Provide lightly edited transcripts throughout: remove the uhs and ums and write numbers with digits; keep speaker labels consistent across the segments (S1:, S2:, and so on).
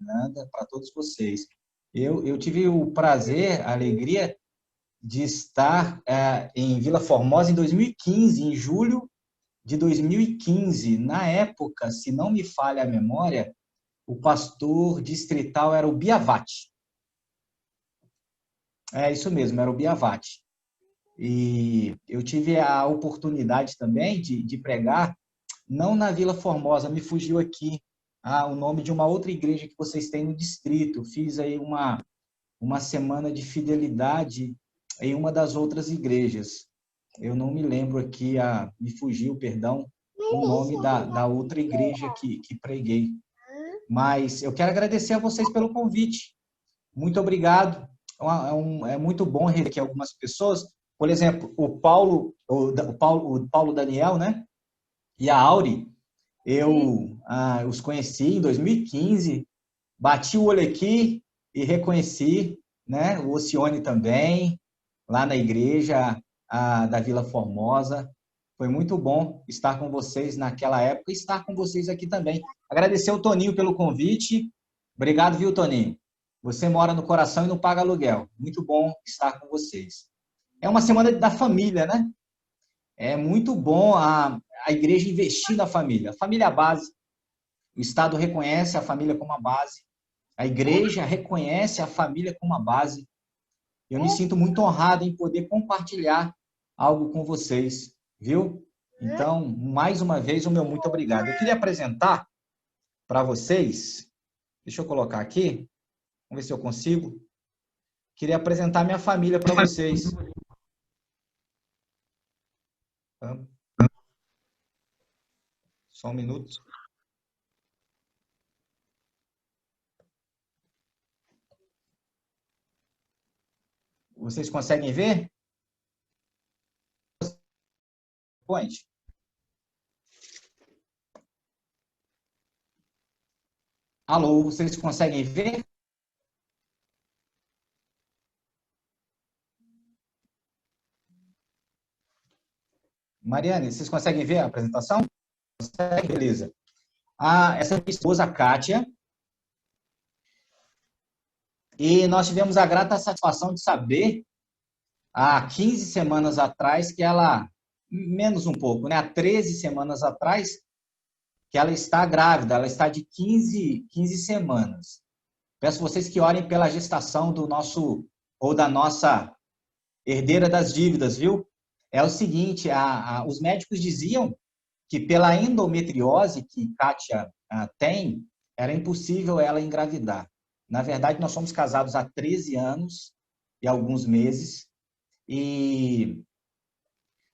S1: Fernanda, para todos vocês. Eu tive o prazer, a alegria de estar em Vila Formosa em 2015, em julho de 2015. Na época, se não me falha a memória, o pastor distrital era o Biavati. É isso mesmo, era o Biavati. E eu tive a oportunidade também de pregar, não na Vila Formosa, me fugiu aqui o nome de uma outra igreja que vocês têm no distrito. Fiz aí uma semana de fidelidade em uma das outras igrejas. Eu não me lembro aqui, me fugiu, perdão, o nome da outra igreja que preguei. Mas eu quero agradecer a vocês pelo convite. Muito obrigado. É muito bom rever aqui algumas pessoas. Por exemplo, o Paulo Daniel, né? E a Auri, eu os conheci em 2015, bati o olho aqui e reconheci, né? O Ocione também, lá na igreja da Vila Formosa. Foi muito bom estar com vocês naquela época e estar com vocês aqui também. Agradecer ao Toninho pelo convite. Obrigado, viu, Toninho? Você mora no coração e não paga aluguel. Muito bom estar com vocês. É uma semana da família, né? É muito bom a igreja investir na família. A família é a base. O Estado reconhece a família como a base. A igreja reconhece a família como a base. Eu me sinto muito honrado em poder compartilhar algo com vocês, viu? Então, mais uma vez, o meu muito obrigado. Eu queria apresentar para vocês, deixa eu colocar aqui, vamos ver se eu consigo. Queria apresentar minha família para vocês. Só um minuto. Vocês conseguem ver? Point. Alô, vocês conseguem ver? Mariane, vocês conseguem ver a apresentação? Consegue? Beleza. Essa é a minha esposa, a Kátia. E nós tivemos a grata satisfação de saber, há 15 semanas atrás, que ela, menos um pouco, né? Há 13 semanas atrás, que ela está grávida, ela está de 15 semanas. Peço vocês que orem pela gestação do nosso, ou da nossa herdeira das dívidas, viu? É o seguinte, os médicos diziam que pela endometriose que Kátia tem, era impossível ela engravidar. Na verdade, nós somos casados há 13 anos e alguns meses, e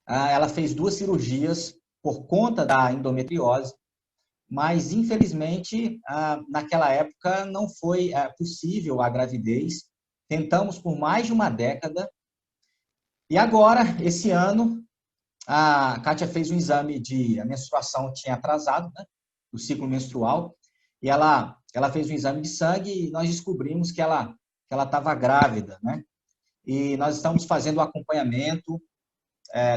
S1: ela fez 2 cirurgias por conta da endometriose, mas, infelizmente, naquela época não foi possível a gravidez. Tentamos por mais de uma década, e agora, esse ano, a Kátia fez um exame a menstruação tinha atrasado, né? O ciclo menstrual, e ela fez um exame de sangue e nós descobrimos que ela estava grávida, né? E nós estamos fazendo o acompanhamento,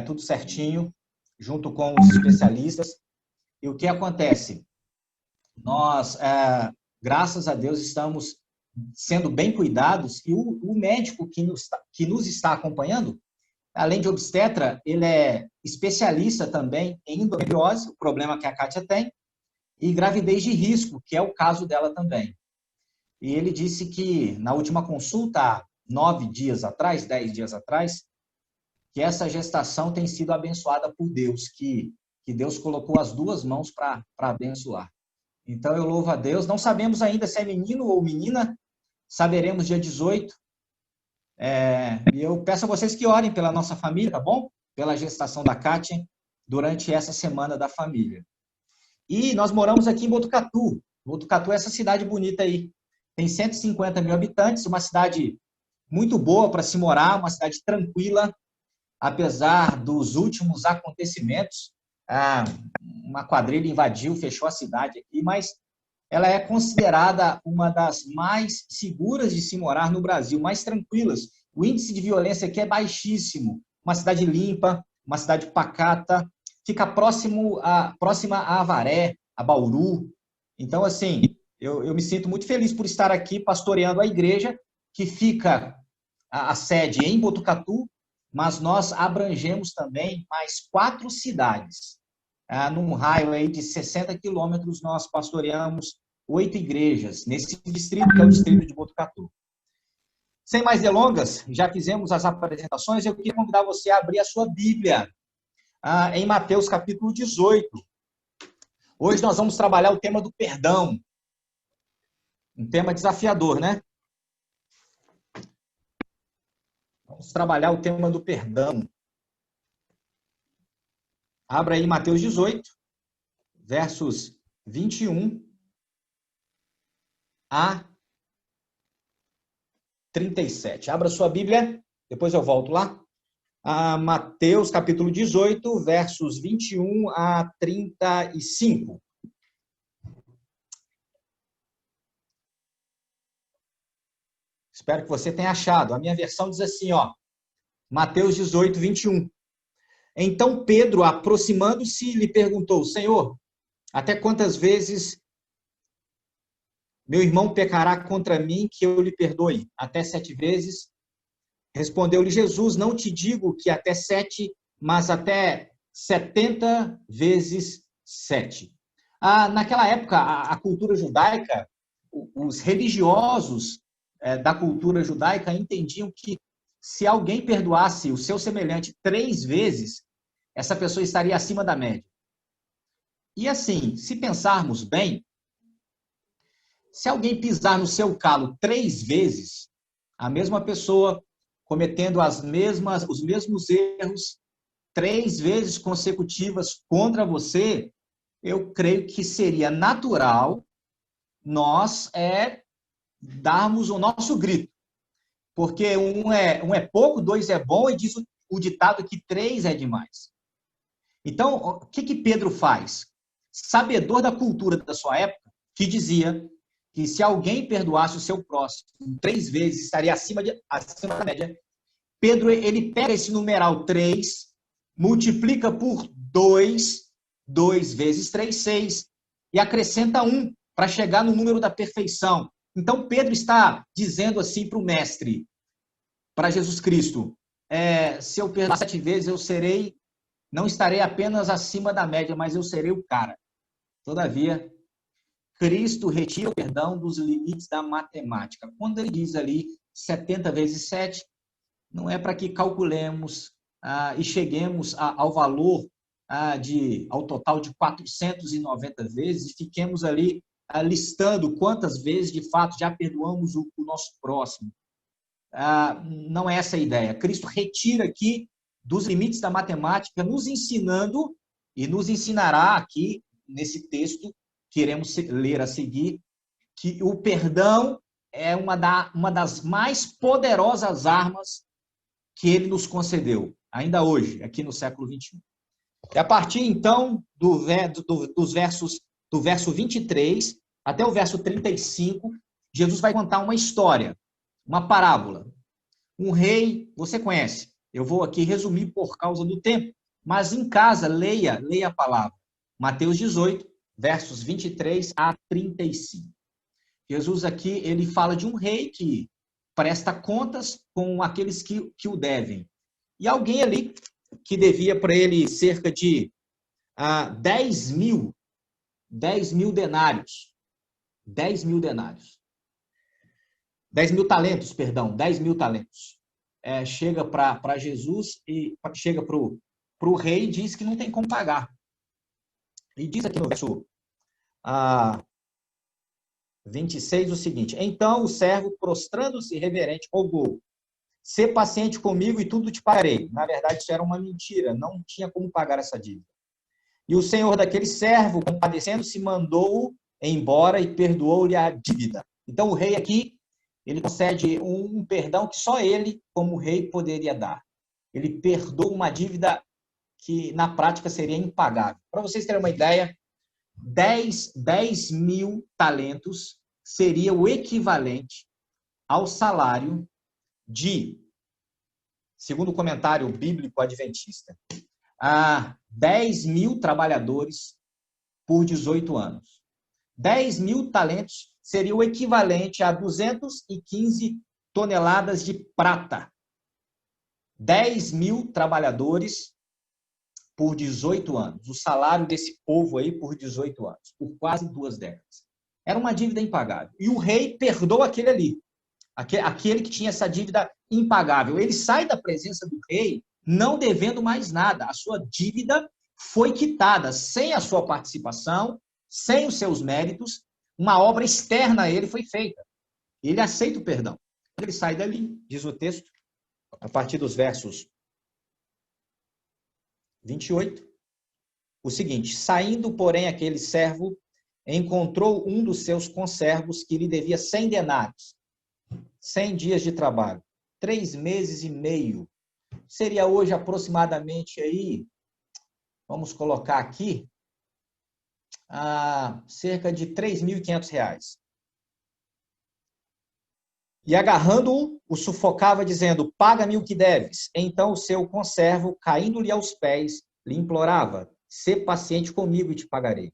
S1: tudo certinho, junto com os especialistas. E o que acontece? Nós, graças a Deus, estamos sendo bem cuidados, e o médico que nos está acompanhando, além de obstetra, ele é especialista também em endometriose, o problema que a Kátia tem, e gravidez de risco, que é o caso dela também. E ele disse que, na última consulta, há 9 dias atrás, 10 dias atrás, que essa gestação tem sido abençoada por Deus, que Deus colocou as 2 mãos para abençoar. Então, eu louvo a Deus. Não sabemos ainda se é menino ou menina, saberemos dia 18. E eu peço a vocês que orem pela nossa família, tá bom? Pela gestação da Kátia, durante essa semana da família. E nós moramos aqui em Botucatu. Botucatu é essa cidade bonita aí. Tem 150 mil habitantes, uma cidade muito boa para se morar, uma cidade tranquila, apesar dos últimos acontecimentos. Uma quadrilha invadiu, fechou a cidade aqui, mas ela é considerada uma das mais seguras de se morar no Brasil, mais tranquilas. O índice de violência aqui é baixíssimo. Uma cidade limpa, uma cidade pacata, fica próxima a Avaré, a Bauru. Então, assim, eu me sinto muito feliz por estar aqui pastoreando a igreja, que fica a sede em Botucatu, mas nós abrangemos também mais 4 cidades. Num raio aí de 60 quilômetros, nós pastoreamos 8 igrejas, nesse distrito, que é o distrito de Botucatu. Sem mais delongas, já fizemos as apresentações, eu queria convidar você a abrir a sua Bíblia em Mateus capítulo 18. Hoje nós vamos trabalhar o tema do perdão. Um tema desafiador, né? Vamos trabalhar o tema do perdão. Abra aí Mateus 18, versos 21 a 37. Abra sua Bíblia, depois eu volto lá. Mateus capítulo 18, versos 21 a 35. Espero que você tenha achado. A minha versão diz assim, ó, Mateus 18, 21. Então Pedro, aproximando-se, lhe perguntou, Senhor, até quantas vezes meu irmão pecará contra mim que eu lhe perdoe? Até 7 vezes? Respondeu-lhe Jesus, não te digo que até 7, mas até 70 vezes 7. Naquela época, a cultura judaica, os religiosos da cultura judaica entendiam que se alguém perdoasse o seu semelhante 3 vezes, essa pessoa estaria acima da média. E assim, se pensarmos bem, se alguém pisar no seu calo 3 vezes, a mesma pessoa cometendo os mesmos erros 3 vezes consecutivas contra você, eu creio que seria natural nós darmos o nosso grito. Porque um é pouco, 2 é bom, e diz o ditado que 3 é demais. Então, o que Pedro faz? Sabedor da cultura da sua época, que dizia que se alguém perdoasse o seu próximo 3 vezes, estaria acima da média. Pedro, ele pega esse numeral 3, multiplica por 2, 2 vezes 3, 6, e acrescenta 1 para chegar no número da perfeição. Então, Pedro está dizendo assim para o mestre, para Jesus Cristo, se eu perdoar 7 vezes, não estarei apenas acima da média, mas eu serei o cara. Todavia, Cristo retira o perdão dos limites da matemática. Quando ele diz ali 70 vezes 7, não é para que calculemos e cheguemos ao valor ao total de 490 vezes e fiquemos ali listando quantas vezes, de fato, já perdoamos o nosso próximo. Não é essa a ideia. Cristo retira aqui dos limites da matemática, nos ensinando e nos ensinará aqui, nesse texto que iremos ler a seguir, que o perdão é uma das mais poderosas armas que ele nos concedeu, ainda hoje, aqui no século XXI. E a partir, então, do verso 23 até o verso 35, Jesus vai contar uma história, uma parábola. Um rei, você conhece, eu vou aqui resumir por causa do tempo, mas em casa, leia a palavra. Mateus 18, versos 23 a 35. Jesus aqui, ele fala de um rei que presta contas com aqueles que o devem. E alguém ali que devia para ele cerca de 10 mil denários. 10 mil denários. 10 mil talentos, perdão, 10 mil talentos. Chega para Jesus e chega para o rei e diz que não tem como pagar. E diz aqui no verso 26 o seguinte: então o servo, prostrando-se reverente, rogou: sê paciente comigo e tudo te pagarei. Na verdade, isso era uma mentira, não tinha como pagar essa dívida. E o senhor daquele servo, compadecendo-se, mandou-o embora e perdoou-lhe a dívida. Então o rei aqui, ele concede um perdão que só ele, como rei, poderia dar. Ele perdoa uma dívida que na prática seria impagável. Para vocês terem uma ideia, 10 mil talentos seria o equivalente ao salário de, segundo o comentário bíblico adventista, 10 mil trabalhadores por 18 anos. 10 mil talentos seria o equivalente a 215 toneladas de prata. 10 mil trabalhadores por 18 anos. O salário desse povo aí por 18 anos, por quase 2 décadas. Era uma dívida impagável. E o rei perdoa aquele ali, aquele que tinha essa dívida impagável. Ele sai da presença do rei não devendo mais nada. A sua dívida foi quitada, sem a sua participação, sem os seus méritos. Uma obra externa a ele foi feita. Ele aceita o perdão. Ele sai dali, diz o texto, a partir dos versos 28, o seguinte: saindo, porém, aquele servo encontrou um dos seus conservos que lhe devia 100 denários, 100 dias de trabalho, 3 meses e meio. Seria hoje aproximadamente aí, vamos colocar aqui, cerca de R$3.500. E agarrando-o, o sufocava, dizendo: paga-me o que deves. Então o seu conservo, caindo-lhe aos pés, lhe implorava: sê paciente comigo e te pagarei.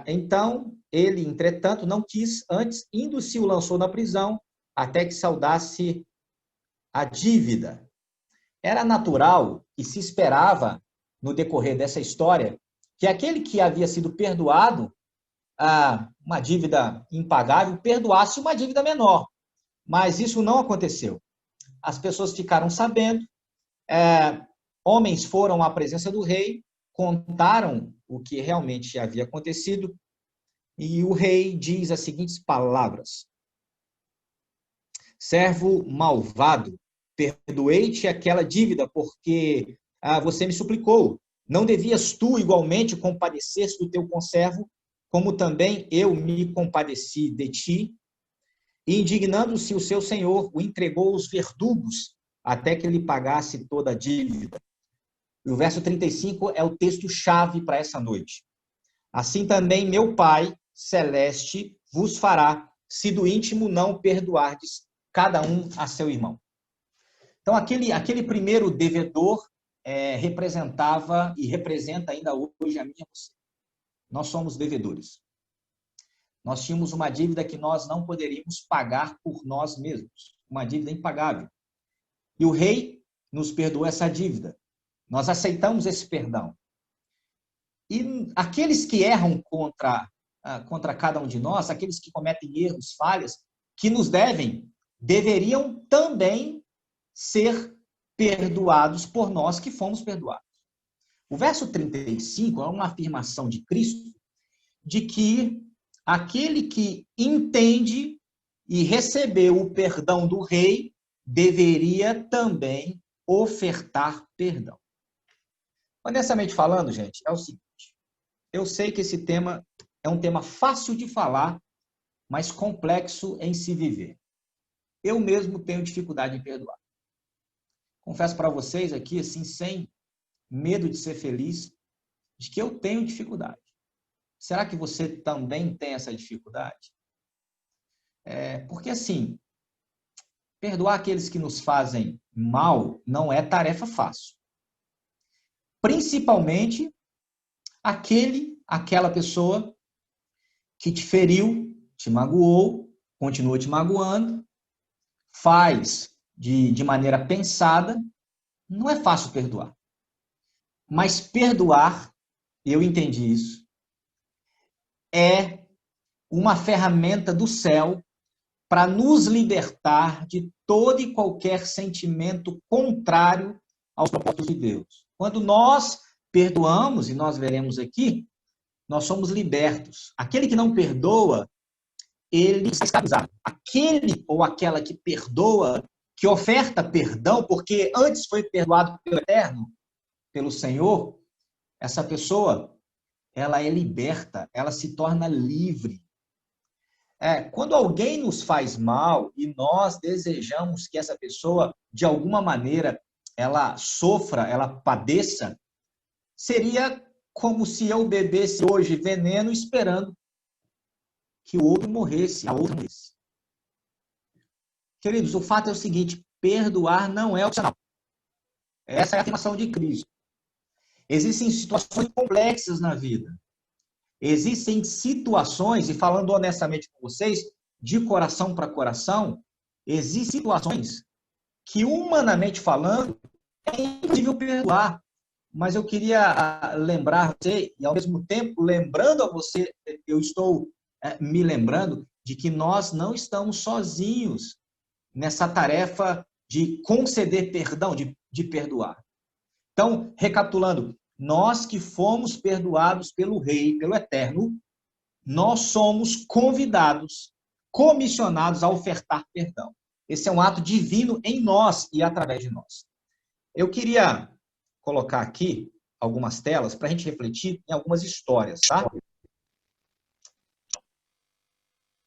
S1: Então ele, entretanto, não quis, antes, indo-se, o lançou na prisão, até que saldasse a dívida. Era natural e se esperava, no decorrer dessa história, que aquele que havia sido perdoado uma dívida impagável, perdoasse uma dívida menor. Mas isso não aconteceu. As pessoas ficaram sabendo, homens foram à presença do rei, contaram o que realmente havia acontecido, e o rei diz as seguintes palavras: servo malvado, perdoei-te aquela dívida, porque você me suplicou. Não devias tu igualmente compadecer-se do teu conservo, como também eu me compadeci de ti? E, indignando-se, o seu senhor o entregou aos verdugos, até que lhe pagasse toda a dívida. E o verso 35 é o texto-chave para essa noite. Assim também meu Pai celeste vos fará, se do íntimo não perdoardes cada um a seu irmão. Então, aquele primeiro devedor representava e representa ainda hoje a minha e você. Nós somos devedores. Nós tínhamos uma dívida que nós não poderíamos pagar por nós mesmos, uma dívida impagável. E o rei nos perdoou essa dívida. Nós aceitamos esse perdão. E aqueles que erram contra cada um de nós, aqueles que cometem erros, falhas, que nos deveriam também ser perdoados por nós que fomos perdoados. O verso 35 é uma afirmação de Cristo de que aquele que entende e recebeu o perdão do rei deveria também ofertar perdão. Honestamente falando, gente, é o seguinte: eu sei que esse tema é um tema fácil de falar, mas complexo em se viver. Eu mesmo tenho dificuldade em perdoar. Confesso para vocês aqui, assim, sem medo de ser feliz, de que eu tenho dificuldade. Será que você também tem essa dificuldade? Porque, assim, perdoar aqueles que nos fazem mal não é tarefa fácil. Principalmente aquela pessoa que te feriu, te magoou, continua te magoando, faz de maneira pensada. Não é fácil perdoar. Mas perdoar, eu entendi isso, é uma ferramenta do céu para nos libertar de todo e qualquer sentimento contrário aos propósitos de Deus. Quando nós perdoamos, e nós veremos aqui, nós somos libertos. Aquele que não perdoa, ele está escravizado. Aquele ou aquela que perdoa, que oferta perdão, porque antes foi perdoado pelo Eterno, pelo Senhor, essa pessoa, ela é liberta, ela se torna livre. Quando alguém nos faz mal e nós desejamos que essa pessoa, de alguma maneira, ela sofra, ela padeça, seria como se eu bebesse hoje veneno esperando que o outro morresse, a outra morresse. Queridos, o fato é o seguinte: perdoar não é opcional. Essa é a afirmação de Cristo. Existem situações complexas na vida. Existem situações, e falando honestamente com vocês, de coração para coração, existem situações que, humanamente falando, é impossível perdoar. Mas eu queria lembrar você, e ao mesmo tempo, lembrando a você, eu estou me lembrando de que nós não estamos sozinhos nessa tarefa de conceder perdão, de perdoar. Então, recapitulando, nós que fomos perdoados pelo Rei, pelo Eterno, nós somos convidados, comissionados a ofertar perdão. Esse é um ato divino em nós e através de nós. Eu queria colocar aqui algumas telas para a gente refletir em algumas histórias, tá?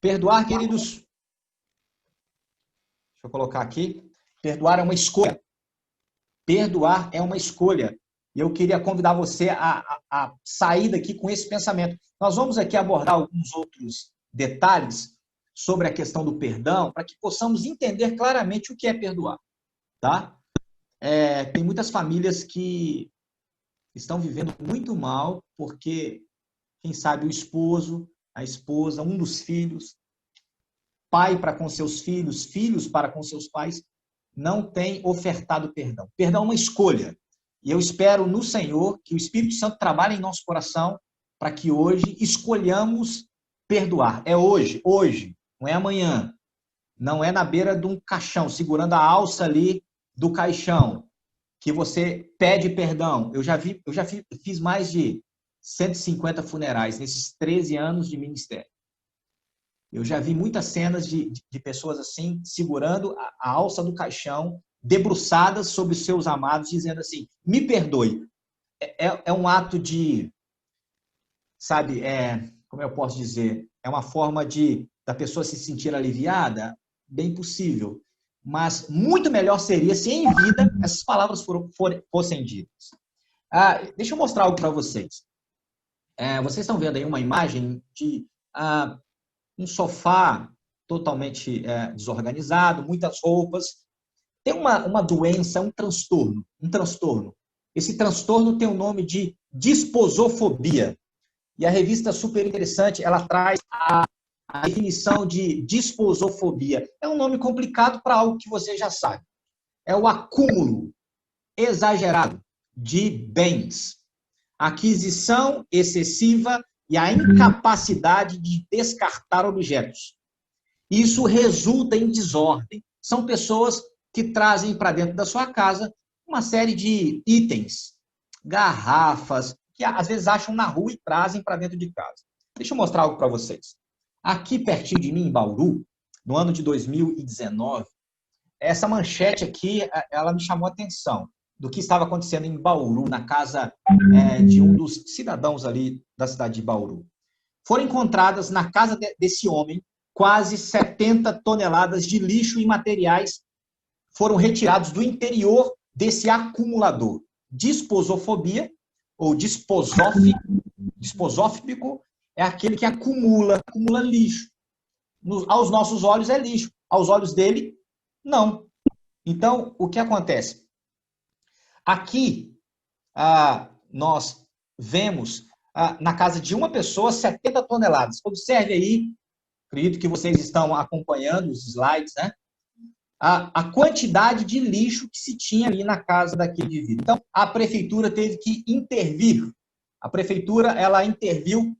S1: Perdoar, queridos, deixa eu colocar aqui, perdoar é uma escolha. Perdoar é uma escolha. E eu queria convidar você a sair daqui com esse pensamento. Nós vamos aqui abordar alguns outros detalhes sobre a questão do perdão, para que possamos entender claramente o que é perdoar, tá? Tem muitas famílias que estão vivendo muito mal porque, quem sabe, o esposo, a esposa, um dos filhos, pai para com seus filhos, filhos para com seus pais, não tem ofertado perdão. Perdão é uma escolha. E eu espero no Senhor que o Espírito Santo trabalhe em nosso coração para que hoje escolhamos perdoar. É hoje, não é amanhã. Não é na beira de um caixão, segurando a alça ali do caixão, que você pede perdão. Eu já fiz mais de 150 funerais nesses 13 anos de ministério. Eu já vi muitas cenas de pessoas assim, segurando a alça do caixão, debruçadas sobre os seus amados, dizendo assim, me perdoe. É um ato de, sabe, como eu posso dizer, é uma forma da pessoa se sentir aliviada, bem possível. Mas muito melhor seria se em vida essas palavras fossem ditas. Deixa eu mostrar algo para vocês. Vocês estão vendo aí uma imagem de um sofá totalmente desorganizado, muitas roupas. Tem uma doença, um transtorno. Esse transtorno tem o nome de disposofobia. E a revista Super Interessante, ela traz a definição de disposofobia. É um nome complicado para algo que você já sabe. É o acúmulo exagerado de bens, aquisição excessiva e a incapacidade de descartar objetos. Isso resulta em desordem. São pessoas que trazem para dentro da sua casa uma série de itens, garrafas, que às vezes acham na rua e trazem para dentro de casa. Deixa eu mostrar algo para vocês. Aqui pertinho de mim, em Bauru, no ano de 2019, essa manchete aqui, ela me chamou a atenção do que estava acontecendo em Bauru, na casa de um dos cidadãos ali da cidade de Bauru. Foram encontradas na casa desse homem quase 70 toneladas de lixo e materiais foram retirados do interior desse acumulador. Disposofobia, ou disposófico, é aquele que acumula lixo. Aos nossos olhos é lixo, aos olhos dele, não. Então, o que acontece? Aqui, nós vemos na casa de uma pessoa 70 toneladas. Observe aí, acredito que vocês estão acompanhando os slides, né? A quantidade de lixo que se tinha ali na casa daquele indivíduo. Então, a prefeitura teve que intervir. A prefeitura, ela interviu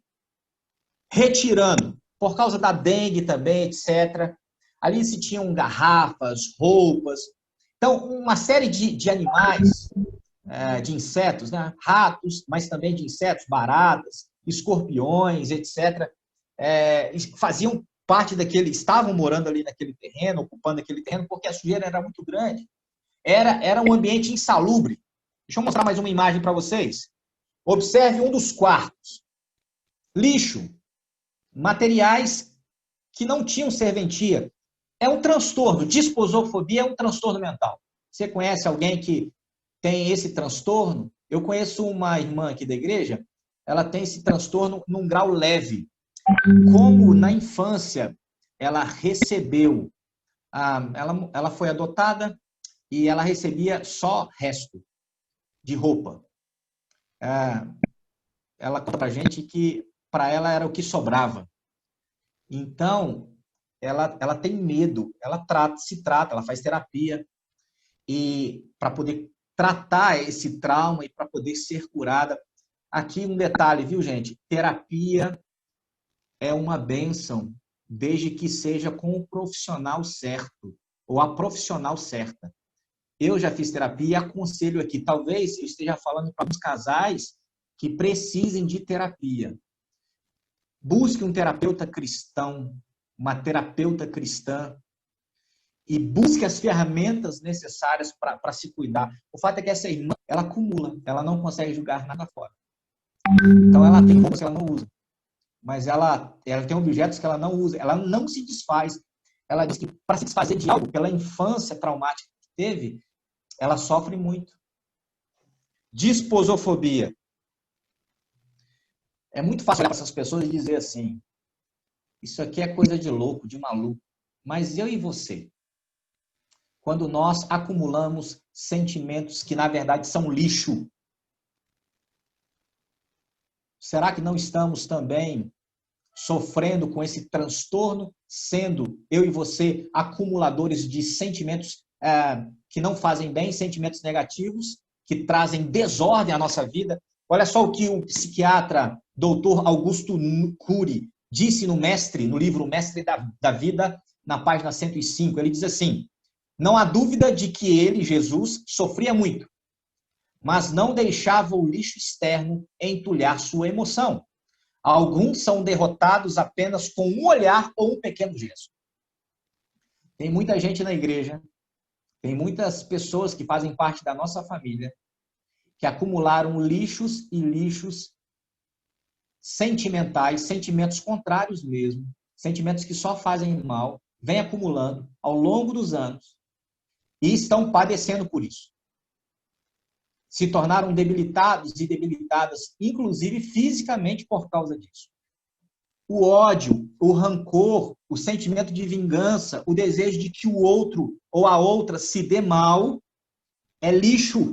S1: retirando, por causa da dengue também, etc. Ali se tinham garrafas, roupas. Então, uma série de animais, de insetos, né? Ratos, mas também de insetos, baratas, escorpiões, etc., faziam parte estavam morando ali naquele terreno, ocupando aquele terreno, porque a sujeira era muito grande. Era um ambiente insalubre. Deixa eu mostrar mais uma imagem para vocês. Observe um dos quartos. Lixo, materiais que não tinham serventia. É um transtorno. Disposofobia é um transtorno mental. Você conhece alguém que tem esse transtorno? Eu conheço uma irmã aqui da igreja, ela tem esse transtorno num grau leve. Como na infância ela recebeu, ela foi adotada e ela recebia só resto de roupa. Ela conta pra gente que para ela era o que sobrava. Então, ela tem medo, ela se trata, ela faz terapia, e para poder tratar esse trauma e para poder ser curada. Aqui um detalhe, viu, gente? Terapia é uma bênção, desde que seja com o profissional certo, ou a profissional certa. Eu já fiz terapia e aconselho aqui, talvez eu esteja falando para os casais que precisem de terapia. Busque um terapeuta cristão, uma terapeuta cristã, e busque as ferramentas necessárias para se cuidar. O fato é que essa irmã, ela acumula, ela não consegue jogar nada fora. Então, ela tem coisas que ela não usa, mas ela tem objetos que ela não usa, ela não se desfaz. Ela diz que para se desfazer de algo, pela infância traumática que teve, ela sofre muito. Disposofobia. É muito fácil olhar para essas pessoas e dizer assim, isso aqui é coisa de louco, de maluco. Mas eu e você? Quando nós acumulamos sentimentos que, na verdade, são lixo, será que não estamos também sofrendo com esse transtorno, sendo eu e você acumuladores de sentimentos que não fazem bem, sentimentos negativos, que trazem desordem à nossa vida? Olha só o que o psiquiatra Dr. Augusto Cury disse no livro Mestre da Vida, na página 105. Ele diz assim, não há dúvida de que ele, Jesus, sofria muito, mas não deixava o lixo externo entulhar sua emoção. Alguns são derrotados apenas com um olhar ou um pequeno gesto. Tem muita gente na igreja, tem muitas pessoas que fazem parte da nossa família, que acumularam lixos e lixos sentimentais, sentimentos contrários mesmo, sentimentos que só fazem mal, vem acumulando ao longo dos anos e estão padecendo por isso. Se tornaram debilitados e debilitadas, inclusive fisicamente, por causa disso. O ódio, o rancor, o sentimento de vingança, o desejo de que o outro ou a outra se dê mal, é lixo.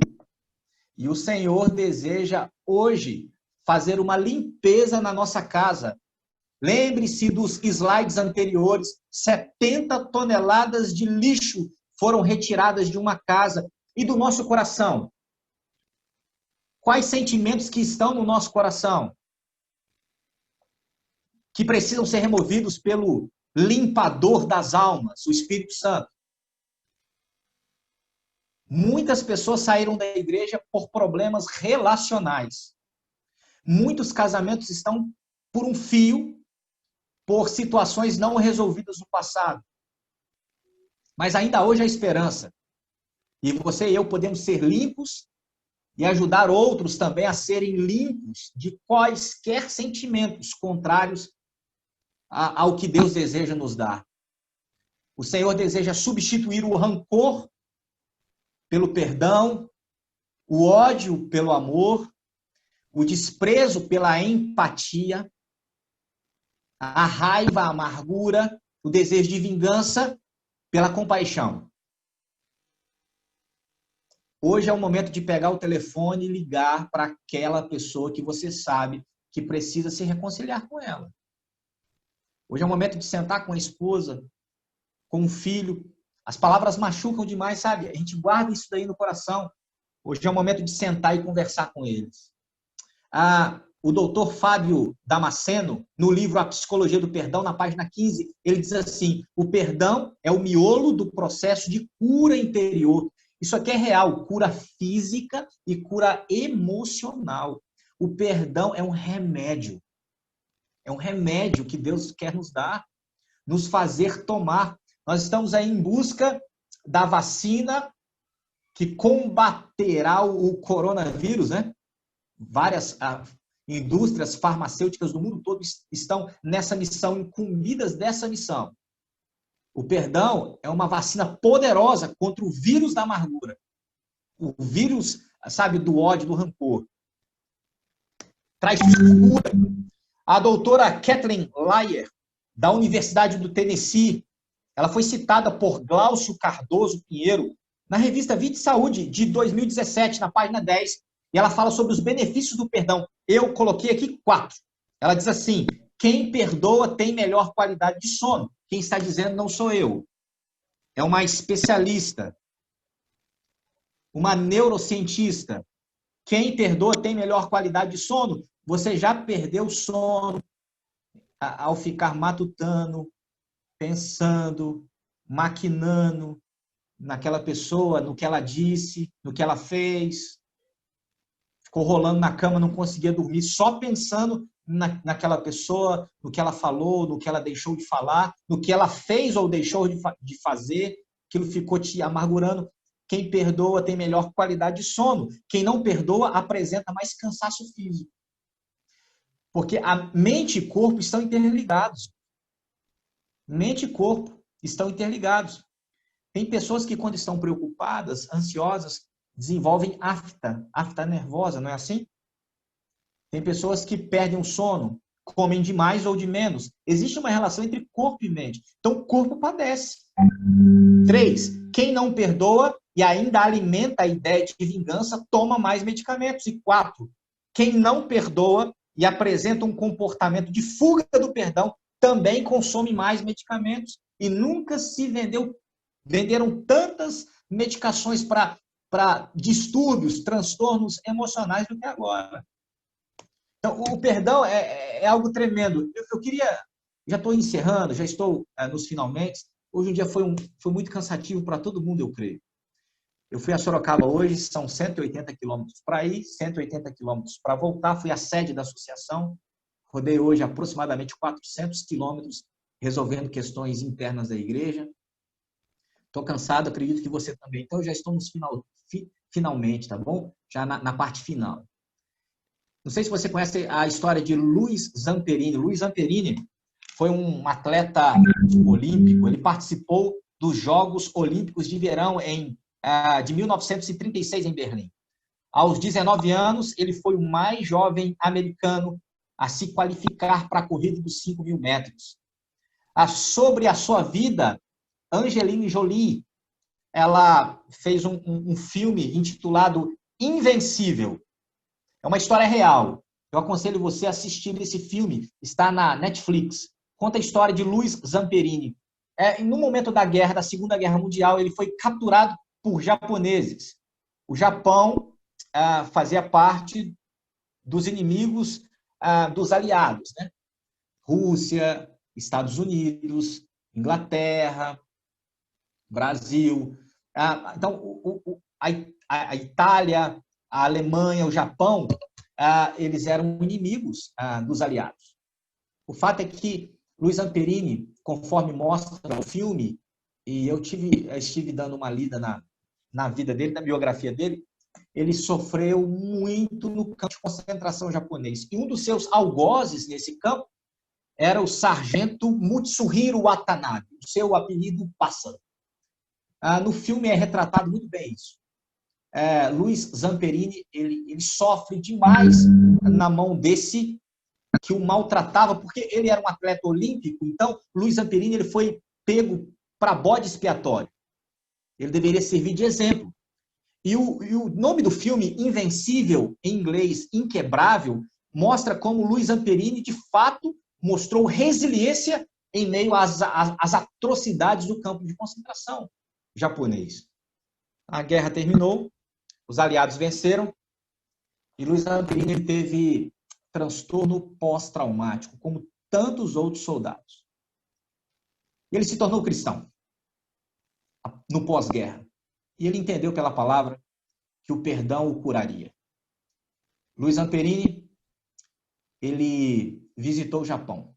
S1: E o Senhor deseja hoje fazer uma limpeza na nossa casa. Lembre-se dos slides anteriores, 70 toneladas de lixo foram retiradas de uma casa e do nosso coração. Quais sentimentos que estão no nosso coração? Que precisam ser removidos pelo limpador das almas, o Espírito Santo. Muitas pessoas saíram da igreja por problemas relacionais. Muitos casamentos estão por um fio, por situações não resolvidas no passado. Mas ainda hoje há esperança. E você e eu podemos ser limpos e ajudar outros também a serem limpos de quaisquer sentimentos contrários ao que Deus deseja nos dar. O Senhor deseja substituir o rancor pelo perdão, o ódio pelo amor, o desprezo pela empatia, a raiva, a amargura, o desejo de vingança pela compaixão. Hoje é o momento de pegar o telefone e ligar para aquela pessoa que você sabe que precisa se reconciliar com ela. Hoje é o momento de sentar com a esposa, com o filho. As palavras machucam demais, sabe? A gente guarda isso daí no coração. Hoje é o momento de sentar e conversar com eles. O doutor Fábio Damasceno, no livro A Psicologia do Perdão, na página 15, ele diz assim, o perdão é o miolo do processo de cura interior. Isso aqui é real, cura física e cura emocional. O perdão é um remédio. É um remédio que Deus quer nos dar, nos fazer tomar. Nós estamos aí em busca da vacina que combaterá o coronavírus, né? Várias indústrias farmacêuticas do mundo todo estão nessa missão, incumbidas dessa missão. O perdão é uma vacina poderosa contra o vírus da amargura. O vírus, sabe, do ódio, do rancor. Traz cura. A doutora Kathleen Lyer, da Universidade do Tennessee, ela foi citada por Glaucio Cardoso Pinheiro na revista Vida e Saúde, de 2017, na página 10, e ela fala sobre os benefícios do perdão. Eu coloquei aqui 4. Ela diz assim: quem perdoa tem melhor qualidade de sono. Quem está dizendo não sou eu. É uma especialista, uma neurocientista. Quem perdoa tem melhor qualidade de sono. Você já perdeu o sono ao ficar matutando, pensando, maquinando naquela pessoa, no que ela disse, no que ela fez. Ficou rolando na cama, não conseguia dormir, só pensando naquela pessoa, no que ela falou, no que ela deixou de falar, no que ela fez ou deixou de fazer. Aquilo ficou te amargurando. Quem perdoa tem melhor qualidade de sono. Quem não perdoa apresenta mais cansaço físico. Porque a mente e corpo estão interligados. Mente e corpo estão interligados. Tem pessoas que, quando estão preocupadas, ansiosas, desenvolvem afta nervosa, não é assim? Tem pessoas que perdem o sono, comem de mais ou de menos. Existe uma relação entre corpo e mente. Então, o corpo padece. 3. Quem não perdoa e ainda alimenta a ideia de vingança, toma mais medicamentos. E 4. Quem não perdoa e apresenta um comportamento de fuga do perdão, também consome mais medicamentos. E nunca se venderam tantas medicações para distúrbios, transtornos emocionais do que agora. Então, o perdão é algo tremendo. Eu queria, já estou encerrando, já estou nos finalmente. Hoje um dia foi muito cansativo para todo mundo, eu creio. Eu fui a Sorocaba hoje, são 180 quilômetros para ir, 180 quilômetros para voltar. Fui à sede da associação, rodei hoje aproximadamente 400 quilômetros, resolvendo questões internas da igreja. Estou cansado, acredito que você também. Então, já estou nos finalmente, tá bom? Já na parte final. Não sei se você conhece a história de Luiz Zamperini. Luiz Zamperini foi um atleta olímpico. Ele participou dos Jogos Olímpicos de Verão de 1936 em Berlim. Aos 19 anos, ele foi o mais jovem americano a se qualificar para a corrida dos 5.000 metros. Sobre a sua vida, Angelina Jolie, ela fez um filme intitulado Invencível. É uma história real. Eu aconselho você a assistir esse filme. Está na Netflix. Conta a história de Luiz Zamperini. No momento da guerra, da Segunda Guerra Mundial, ele foi capturado por japoneses. O Japão fazia parte dos inimigos dos aliados, né? Rússia, Estados Unidos, Inglaterra, Brasil. Então, a Itália, a Alemanha, o Japão, eles eram inimigos dos aliados. O fato é que Luiz Zamperini, conforme mostra o filme, e eu estive dando uma lida na vida dele, na biografia dele, ele sofreu muito no campo de concentração japonês. E um dos seus algozes nesse campo era o sargento Mutsuhiro Watanabe, o seu apelido Pássaro. No filme é retratado muito bem isso. Luiz Zamperini, ele sofre demais na mão desse que o maltratava, porque ele era um atleta olímpico. Então, Luiz Zamperini ele foi pego para bode expiatório. Ele deveria servir de exemplo. E o nome do filme, Invencível, em inglês, Inquebrável, mostra como Luiz Zamperini, de fato, mostrou resiliência em meio às atrocidades do campo de concentração japonês. A guerra terminou, os aliados venceram, e Luiz Zamperini teve transtorno pós-traumático, como tantos outros soldados. Ele se tornou cristão no pós-guerra. E ele entendeu pela palavra que o perdão o curaria. Luiz Zamperini, ele visitou o Japão.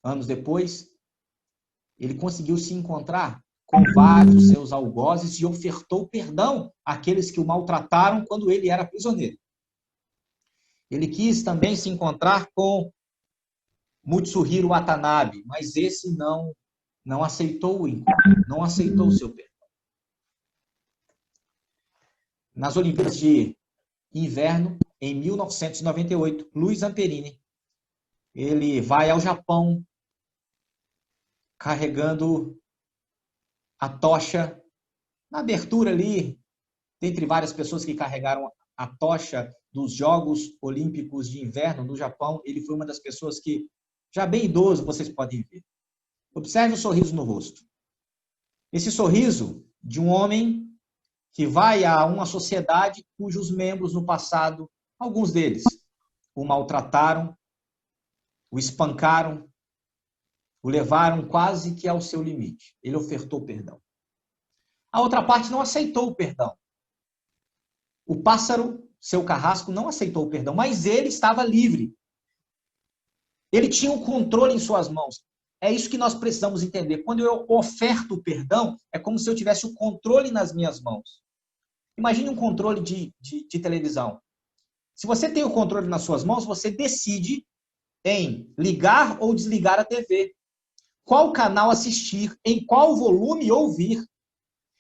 S1: Anos depois, ele conseguiu se encontrar com vários dos seus algozes e ofertou perdão àqueles que o maltrataram quando ele era prisioneiro. Ele quis também se encontrar com Mutsuhiro Watanabe, mas esse não aceitou o encontro, não aceitou o seu perdão. Nas Olimpíadas de Inverno, em 1998, Luiz Zamperini, ele vai ao Japão carregando a tocha na abertura ali, dentre várias pessoas que carregaram a tocha dos Jogos Olímpicos de Inverno no Japão. Ele foi uma das pessoas que, já bem idoso, vocês podem ver. Observe o sorriso no rosto. Esse sorriso de um homem que vai a uma sociedade cujos membros no passado, alguns deles, o maltrataram, o espancaram, o levaram quase que ao seu limite. Ele ofertou perdão. A outra parte não aceitou o perdão. O pássaro, seu carrasco, não aceitou o perdão, mas ele estava livre. Ele tinha o controle em suas mãos. É isso que nós precisamos entender. Quando eu oferto o perdão, é como se eu tivesse o controle nas minhas mãos. Imagine um controle de televisão. Se você tem o controle nas suas mãos, você decide em ligar ou desligar a TV. Qual canal assistir, em qual volume ouvir.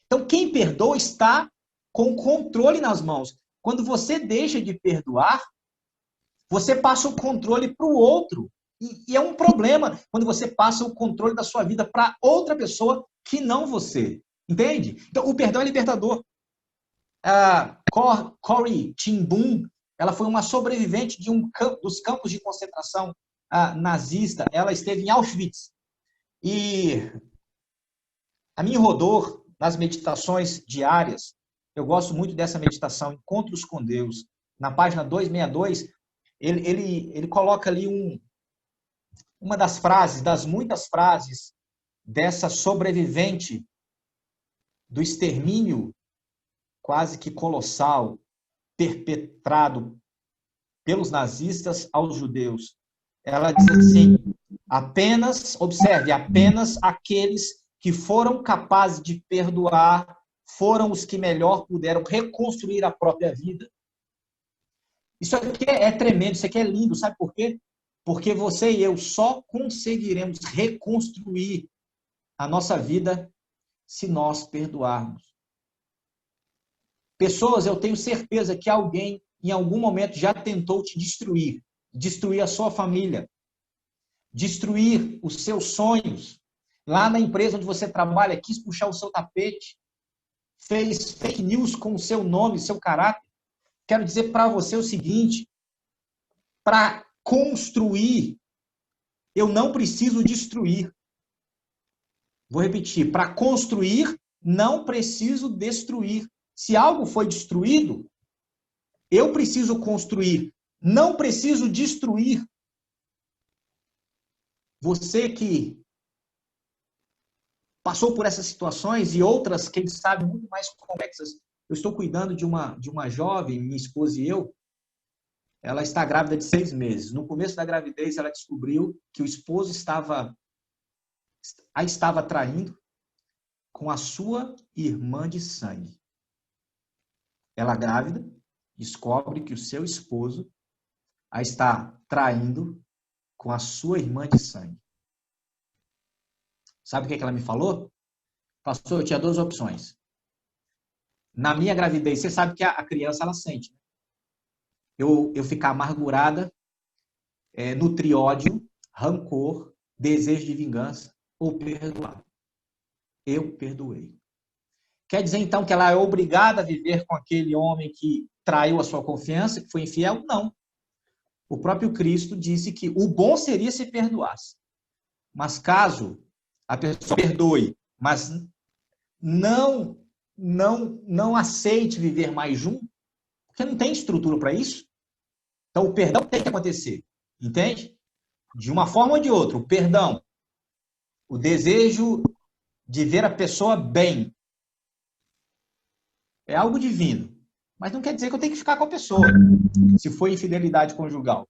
S1: Então, quem perdoa está com o controle nas mãos. Quando você deixa de perdoar, você passa o controle para o outro. E é um problema quando você passa o controle da sua vida para outra pessoa que não você. Entende? Então, o perdão é libertador. Corrie ten Boom, ela foi uma sobrevivente de dos campos de concentração nazista. Ela esteve em Auschwitz. E a mim rodou nas meditações diárias. Eu gosto muito dessa meditação, Encontros com Deus. Na página 262, ele coloca ali uma das frases, das muitas frases dessa sobrevivente do extermínio quase que colossal perpetrado pelos nazistas aos judeus. Ela diz assim: observe, apenas aqueles que foram capazes de perdoar foram os que melhor puderam reconstruir a própria vida. Isso aqui é tremendo, isso aqui é lindo, sabe por quê? Porque você e eu só conseguiremos reconstruir a nossa vida se nós perdoarmos. Pessoas, eu tenho certeza que alguém, em algum momento, já tentou te destruir. Destruir a sua família. Destruir os seus sonhos. Lá na empresa onde você trabalha, quis puxar o seu tapete. Fez fake news com o seu nome, seu caráter. Quero dizer para você o seguinte: para construir, eu não preciso destruir. Vou repetir: para construir, não preciso destruir. Se algo foi destruído, eu preciso construir. Não preciso destruir. Você que passou por essas situações e outras, quem sabe, muito mais complexas. Eu estou cuidando de uma jovem, minha esposa e eu. Ela está grávida de 6 meses. No começo da gravidez, ela descobriu que o esposo a estava traindo com a sua irmã de sangue. Ela grávida, descobre que o seu esposo a está traindo com a sua irmã de sangue. Sabe o que ela me falou? Pastor, eu tinha 2 opções. Na minha gravidez, você sabe que a criança, ela sente. Eu ficar amargurada, nutrir ódio, rancor, desejo de vingança, ou perdoar. Eu perdoei. Quer dizer, então, que ela é obrigada a viver com aquele homem que traiu a sua confiança, que foi infiel? Não. O próprio Cristo disse que o bom seria se perdoasse. Mas caso a pessoa perdoe, mas não aceite viver mais junto, porque não tem estrutura para isso, então o perdão tem que acontecer. Entende? De uma forma ou de outra, o perdão, o desejo de ver a pessoa bem, é algo divino. Mas não quer dizer que eu tenho que ficar com a pessoa, se for infidelidade conjugal.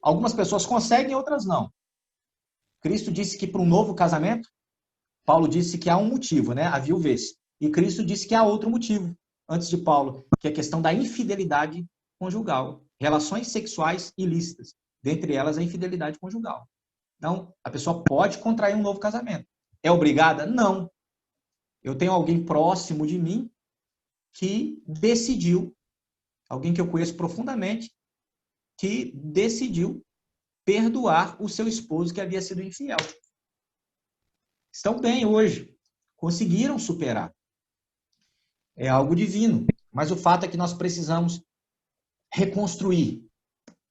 S1: Algumas pessoas conseguem, outras não. Cristo disse que para um novo casamento, Paulo disse que há um motivo, né? A viuvez. E Cristo disse que há outro motivo, antes de Paulo, que é a questão da infidelidade conjugal. Relações sexuais ilícitas. Dentre elas, a infidelidade conjugal. Então, a pessoa pode contrair um novo casamento. É obrigada? Não. Eu tenho alguém próximo de mim que decidiu, alguém que eu conheço profundamente, que decidiu perdoar o seu esposo que havia sido infiel. Estão bem hoje. Conseguiram superar. É algo divino. Mas o fato é que nós precisamos reconstruir,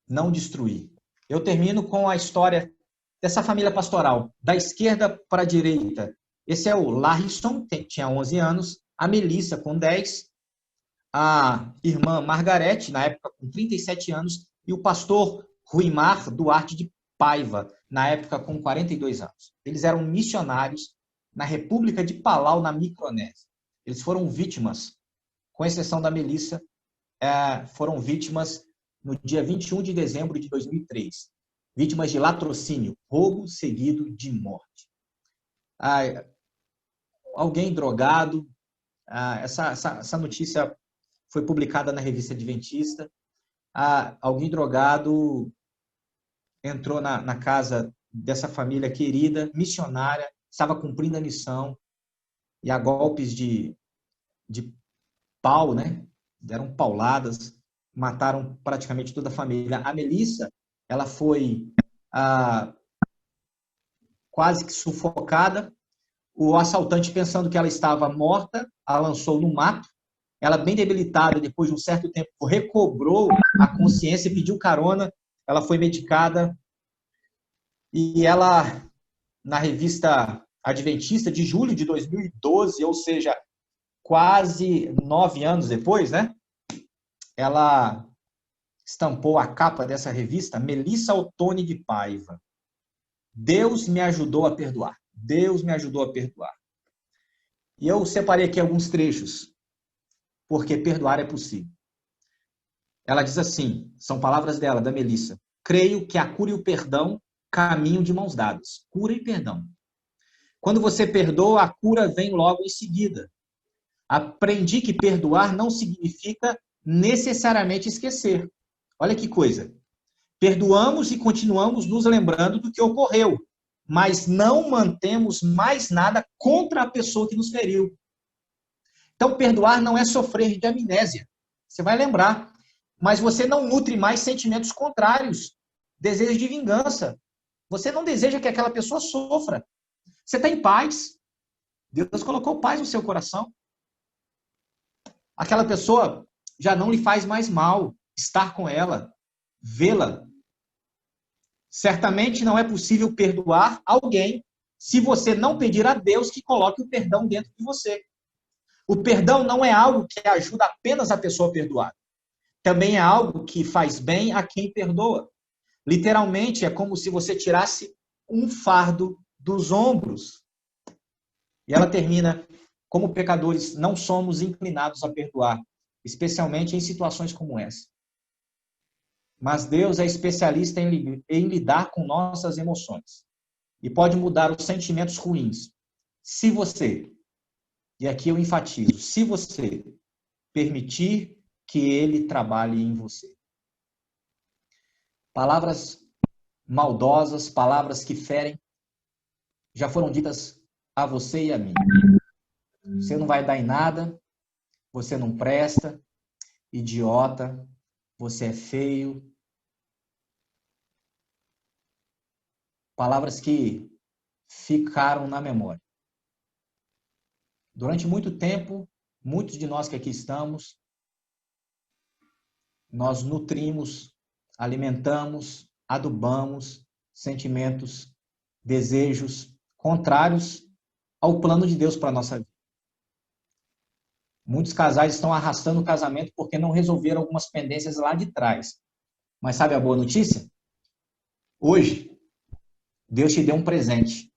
S1: não destruir. Eu termino com a história dessa família pastoral, da esquerda para a direita. Esse é o Larrisson, que tinha 11 anos, a Melissa, com 10, a irmã Margarete, na época com 37 anos, e o pastor Ruimar Duarte de Paiva, na época com 42 anos. Eles eram missionários na República de Palau, na Micronésia. Eles foram vítimas, com exceção da Melissa, foram vítimas no dia 21 de dezembro de 2003. Vítimas de latrocínio, roubo seguido de morte. Alguém drogado, essa notícia foi publicada na revista Adventista. Alguém drogado entrou na casa dessa família querida, missionária, estava cumprindo a missão, e a golpes de pau, né? Deram pauladas, mataram praticamente toda a família. A Melissa, ela foi quase que sufocada. O assaltante, pensando que ela estava morta, a lançou no mato. Ela, bem debilitada, depois de um certo tempo, recobrou a consciência e pediu carona. Ela foi medicada. E ela, na revista Adventista, de julho de 2012, ou seja, quase 9 anos depois, né? Ela estampou a capa dessa revista, Melissa Ottoni de Paiva. Deus me ajudou a perdoar. Deus me ajudou a perdoar. E eu separei aqui alguns trechos, porque perdoar é possível. Ela diz assim, são palavras dela, da Melissa: creio que a cura e o perdão caminham de mãos dadas. Cura e perdão. Quando você perdoa, a cura vem logo em seguida. Aprendi que perdoar não significa necessariamente esquecer. Olha que coisa. Perdoamos e continuamos nos lembrando do que ocorreu, mas não mantemos mais nada contra a pessoa que nos feriu. Então, perdoar não é sofrer de amnésia. Você vai lembrar. Mas você não nutre mais sentimentos contrários, desejo de vingança. Você não deseja que aquela pessoa sofra. Você está em paz. Deus colocou paz no seu coração. Aquela pessoa já não lhe faz mais mal estar com ela, vê-la. Certamente não é possível perdoar alguém se você não pedir a Deus que coloque o perdão dentro de você. O perdão não é algo que ajuda apenas a pessoa a perdoar. Também é algo que faz bem a quem perdoa. Literalmente, é como se você tirasse um fardo dos ombros. E ela termina: como pecadores, não somos inclinados a perdoar, especialmente em situações como essa. Mas Deus é especialista em lidar com nossas emoções e pode mudar os sentimentos ruins. Se você, e aqui eu enfatizo, se você permitir que Ele trabalhe em você. Palavras maldosas, palavras que ferem, já foram ditas a você e a mim. Você não vai dar em nada, você não presta, idiota, você é feio. Palavras que ficaram na memória. Durante muito tempo, muitos de nós que aqui estamos, nós nutrimos, alimentamos, adubamos sentimentos, desejos contrários ao plano de Deus para a nossa vida. Muitos casais estão arrastando o casamento porque não resolveram algumas pendências lá de trás. Mas sabe a boa notícia? Hoje, Deus te deu um presente.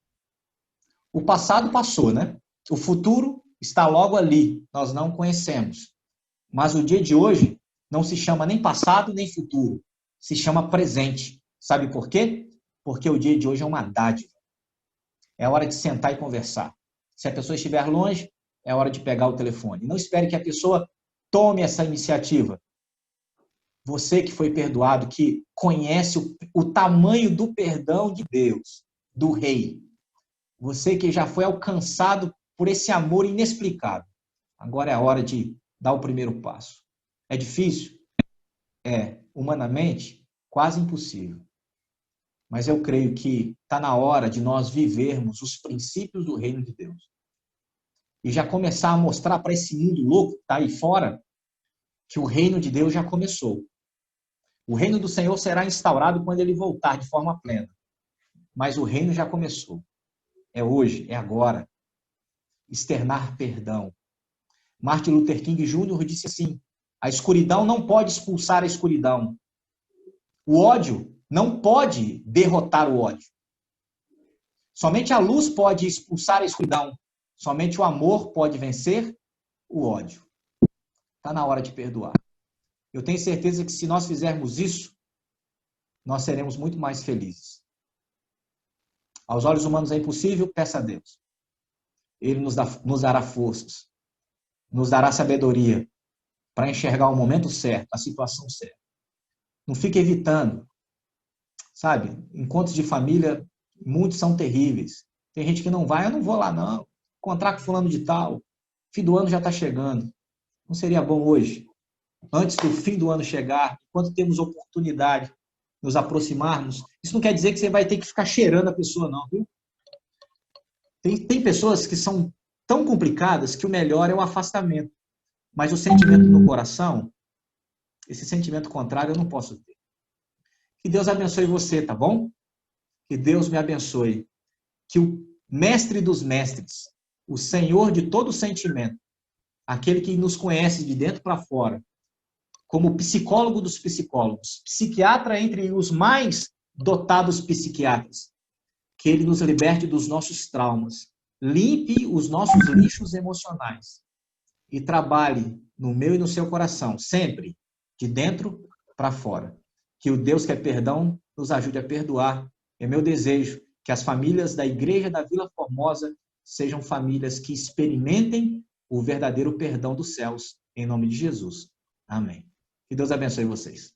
S1: O passado passou, né? O futuro está logo ali, nós não conhecemos. Mas o dia de hoje não se chama nem passado nem futuro, se chama presente. Sabe por quê? Porque o dia de hoje é uma dádiva. É hora de sentar e conversar. Se a pessoa estiver longe, é hora de pegar o telefone. Não espere que a pessoa tome essa iniciativa. Você que foi perdoado, que conhece o tamanho do perdão de Deus, do Rei. Você que já foi alcançado por esse amor inexplicável. Agora é a hora de dar o primeiro passo. É difícil? É, humanamente, quase impossível. Mas eu creio que está na hora de nós vivermos os princípios do reino de Deus. E já começar a mostrar para esse mundo louco que está aí fora que o reino de Deus já começou. O reino do Senhor será instaurado quando ele voltar de forma plena. Mas o reino já começou. É hoje, é agora. Externar perdão. Martin Luther King Jr. disse assim: a escuridão não pode expulsar a escuridão. O ódio não pode derrotar o ódio. Somente a luz pode expulsar a escuridão. Somente o amor pode vencer o ódio. Está na hora de perdoar. Eu tenho certeza que se nós fizermos isso, nós seremos muito mais felizes. Aos olhos humanos é impossível, peça a Deus. Ele nos dará forças, nos dará sabedoria para enxergar o momento certo, a situação certa. Não fique evitando. Sabe, encontros de família, muitos são terríveis. Tem gente que não vai, eu não vou lá não. Encontrar com fulano de tal. Fim do ano já está chegando. Não seria bom hoje, antes do fim do ano chegar, enquanto temos oportunidade, nos aproximarmos? Isso não quer dizer que você vai ter que ficar cheirando a pessoa não, viu? Tem pessoas que são tão complicadas que o melhor é o afastamento. Mas o sentimento no coração, esse sentimento contrário eu não posso ter. Que Deus abençoe você, tá bom? Que Deus me abençoe. Que o mestre dos mestres, o Senhor de todo sentimento, aquele que nos conhece de dentro para fora, como psicólogo dos psicólogos, psiquiatra entre os mais dotados psiquiatras, que ele nos liberte dos nossos traumas, limpe os nossos lixos emocionais e trabalhe no meu e no seu coração, sempre, de dentro para fora. Que o Deus que é perdão nos ajude a perdoar. É meu desejo que as famílias da Igreja da Vila Formosa sejam famílias que experimentem o verdadeiro perdão dos céus, em nome de Jesus. Amém. Que Deus abençoe vocês.